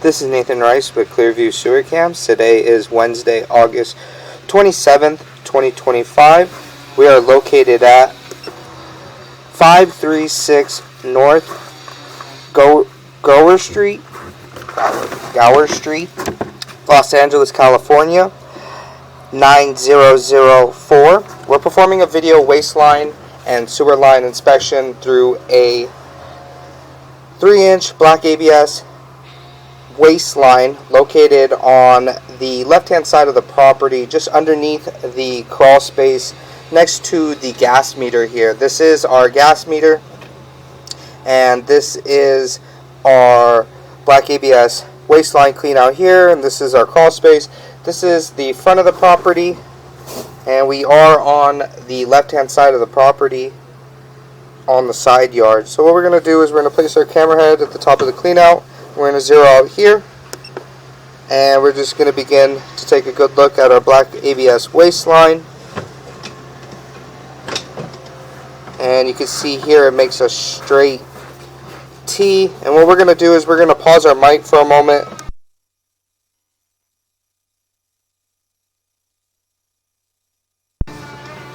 This is Nathan Rice with Clearview Sewer Cams. Today is Wednesday, August 27th, 2025. We are located at 536 North Gower Street, Los Angeles, California, 9004. We're performing a video waistline and sewer line inspection through a 3-inch black ABS waistline located on the left-hand side of the property, just underneath the crawl space next to the gas meter here. This is our gas meter, and this is our black ABS waistline clean out here, and this is our crawl space. This is the front of the property, and we are on the left-hand side of the property on the side yard. So what we're going to do is we're going to place our camera head at the top of the clean out. We're going to zero out here, and we're just going to begin to take a good look at our black ABS waistline. And you can see here it makes a straight T. And what we're going to do is we're going to pause our mic for a moment.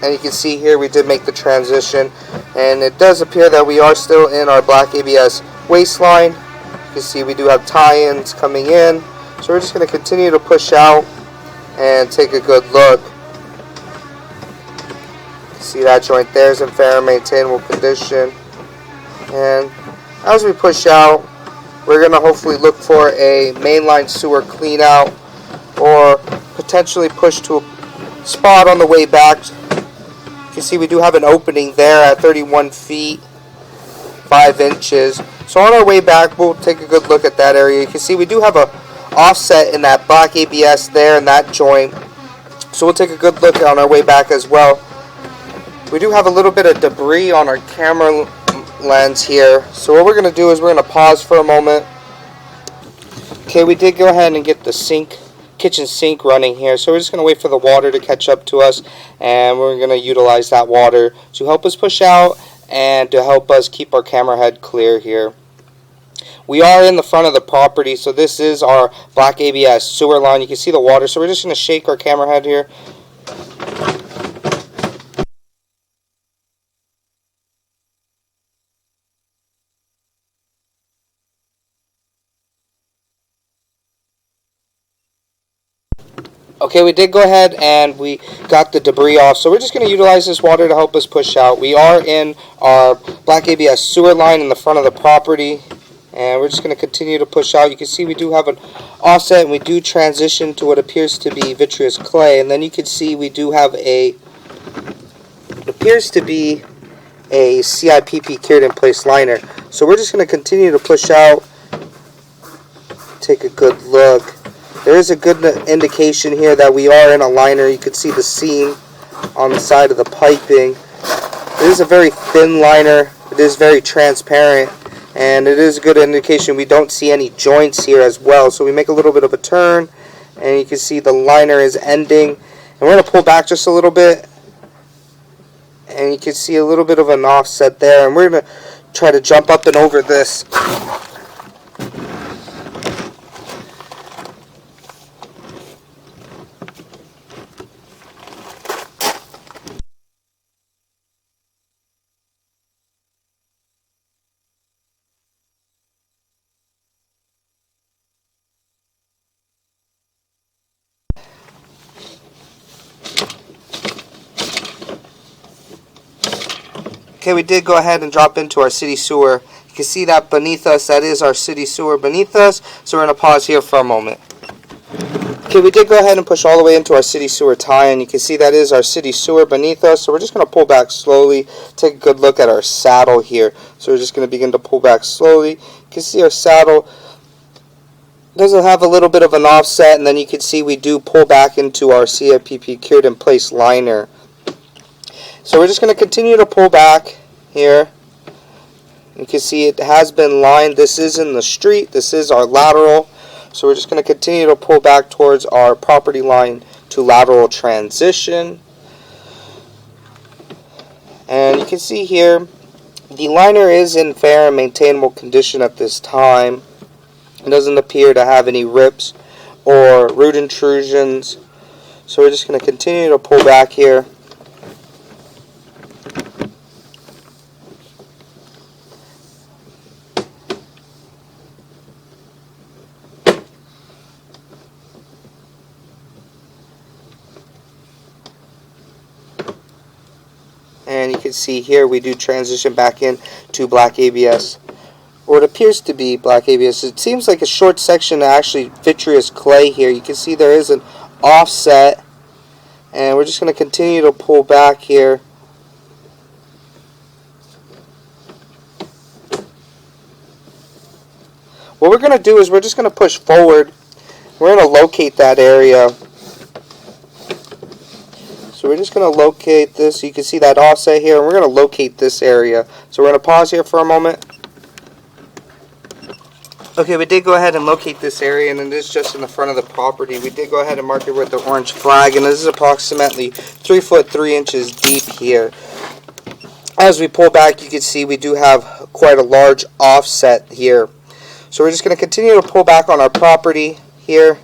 And you can see here we did make the transition, and it does appear that we are still in our black ABS waistline. You can see we do have tie-ins coming in, so we're just going to continue to push out and take a good look. See that joint there is in fair and maintainable condition, and as we push out, we're going to hopefully look for a mainline sewer clean out, or potentially push to a spot on the way back. You can see we do have an opening there at 31 feet 5 inches. So on our way back, we'll take a good look at that area. You can see we do have a offset in that black ABS there in that joint. So we'll take a good look on our way back as well. We do have a little bit of debris on our camera lens here. So what we're going to do is we're going to pause for a moment. Okay, we did go ahead and get the kitchen sink running here. So we're just going to wait for the water to catch up to us, and we're going to utilize that water to help us push out and to help us keep our camera head clear here. We are in the front of the property, so this is our black ABS sewer line. You can see the water, so we're just going to shake our camera head here. Okay, we did go ahead and we got the debris off, so we're just going to utilize this water to help us push out. We are in our black ABS sewer line in the front of the property, and we're just going to continue to push out. You can see we do have an offset, and we do transition to what appears to be vitreous clay, and then you can see we do have it appears to be a CIPP cured in place liner. So we're just going to continue to push out, take a good look. There is a good indication here that we are in a liner. You can see the seam on the side of the piping. It is a very thin liner. It is very transparent, and it is a good indication we don't see any joints here as well. So we make a little bit of a turn, and you can see the liner is ending. And we're going to pull back just a little bit, and you can see a little bit of an offset there. And we're going to try to jump up and over this. Okay, we did go ahead and drop into our city sewer. You can see that beneath us, that is our city sewer beneath us. So we're going to pause here for a moment. Okay, we did go ahead and push all the way into our city sewer tie, and you can see that is our city sewer beneath us. So we're just going to pull back slowly, take a good look at our saddle here. So we're just going to begin to pull back slowly. You can see our saddle does have a little bit of an offset, and then you can see we do pull back into our CIPP cured in place liner. So we're just going to continue to pull back here. You can see it has been lined. This is in the street. This is our lateral. So we're just going to continue to pull back towards our property line to lateral transition. And you can see here The liner is in fair and maintainable condition at this time. It doesn't appear to have any rips or root intrusions. So we're just going to continue to pull back here. And you can see here we do transition back in to black ABS, or it appears to be black ABS. It seems like a short section of actually vitreous clay here. You can see there is an offset, and we're just going to continue to pull back here. What we're going to do is we're just going to push forward. We're going to locate that area. So we're just going to locate this. You can see that offset here, and we're going to locate this area. So we're going to pause here for a moment. Okay, we did go ahead and locate this area, and it is just in the front of the property. We did go ahead and mark it with the orange flag, and this is approximately 3 foot 3 inches deep here. As we pull back, you can see we do have quite a large offset here. So we're just going to continue to pull back on our property here.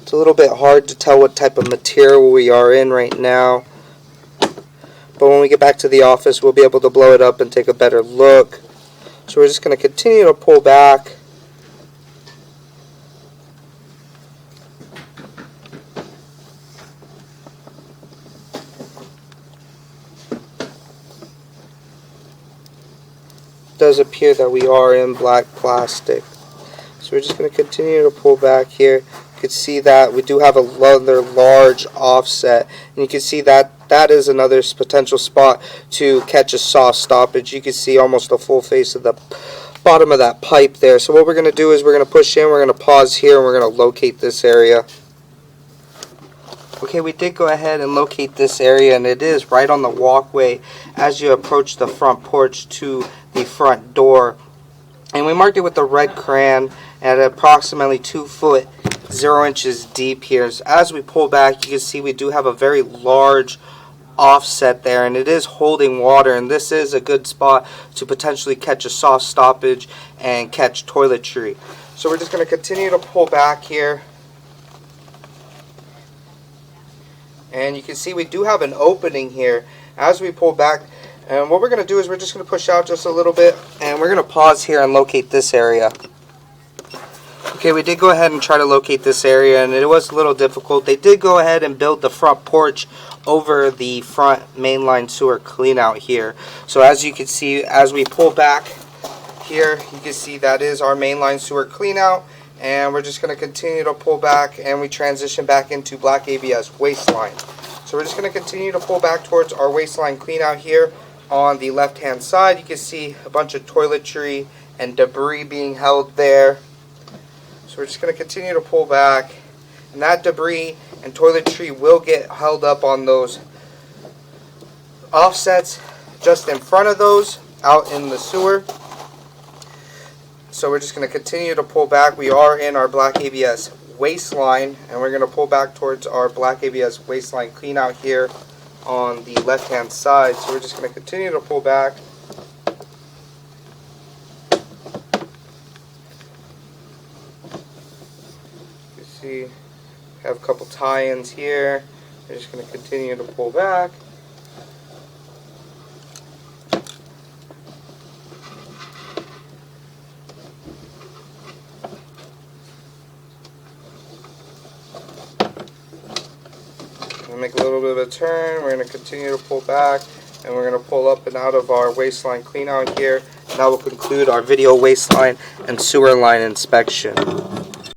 It's a little bit hard to tell what type of material we are in right now, but when we get back to the office, we'll be able to blow it up and take a better look. So we're just going to continue to pull back. It does appear that we are in black plastic. So we're just going to continue to pull back here. You can see that we do have another large offset, and you can see that that is another potential spot to catch a soft stoppage. You can see almost the full face of the bottom of that pipe there. So what we're going to do is we're going to push in, we're going to pause here, and we're going to locate this area. Okay, we did go ahead and locate this area, and it is right on the walkway as you approach the front porch to the front door. And we marked it with the red crayon at approximately 2 foot 0 inches deep here. So as we pull back, you can see we do have a very large offset there, and it is holding water, and this is a good spot to potentially catch a soft stoppage and catch toiletry. So we're just going to continue to pull back here, and you can see we do have an opening here as we pull back. And what we're going to do is we're just going to push out just a little bit, and we're going to pause here and locate this area. Okay, we did go ahead and try to locate this area, and it was a little difficult. They did go ahead and build the front porch over the front mainline sewer cleanout here. So as you can see, as we pull back here, you can see that is our mainline sewer cleanout, and we're just going to continue to pull back, and we transition back into black ABS waistline. So we're just going to continue to pull back towards our waistline cleanout here. On the left hand side, you can see a bunch of toiletry and debris being held there. So we're just going to continue to pull back, and that debris and toiletry will get held up on those offsets just in front of those out in the sewer. So we're just going to continue to pull back. We are in our black ABS waistline, and we're going to pull back towards our black ABS waistline clean out here on the left hand side. So we're just going to continue to pull back. You see, have a couple tie-ins here. We're just going to continue to pull back. Make a little bit of a turn. We're going to continue to pull back, and we're going to pull up and out of our waistline clean out here. And that will conclude our video waistline and sewer line inspection.